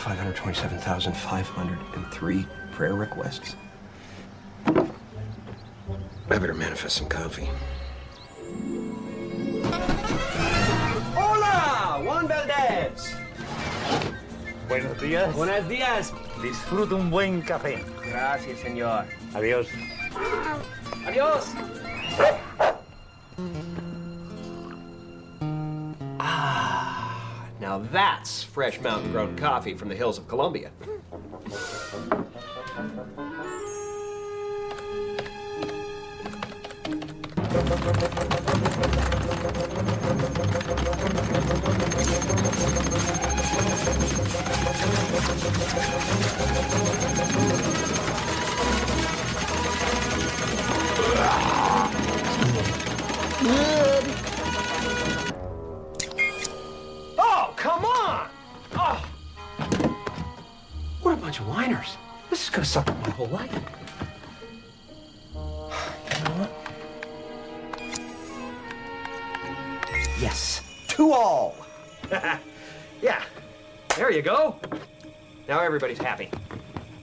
527,503 prayer requests. I better manifest some coffee. Hola, Juan Valdez. Buenos días. Buenos días. Disfruta un buen café. Gracias, señor. Adiós. Adios. Now that's fresh mountain-grown coffee from the hills of Colombia. Oh, come on! Oh. What a bunch of whiners. This is gonna suck up my whole life. You know what? Yes, 2-all. Yeah, there you go. Now everybody's happy.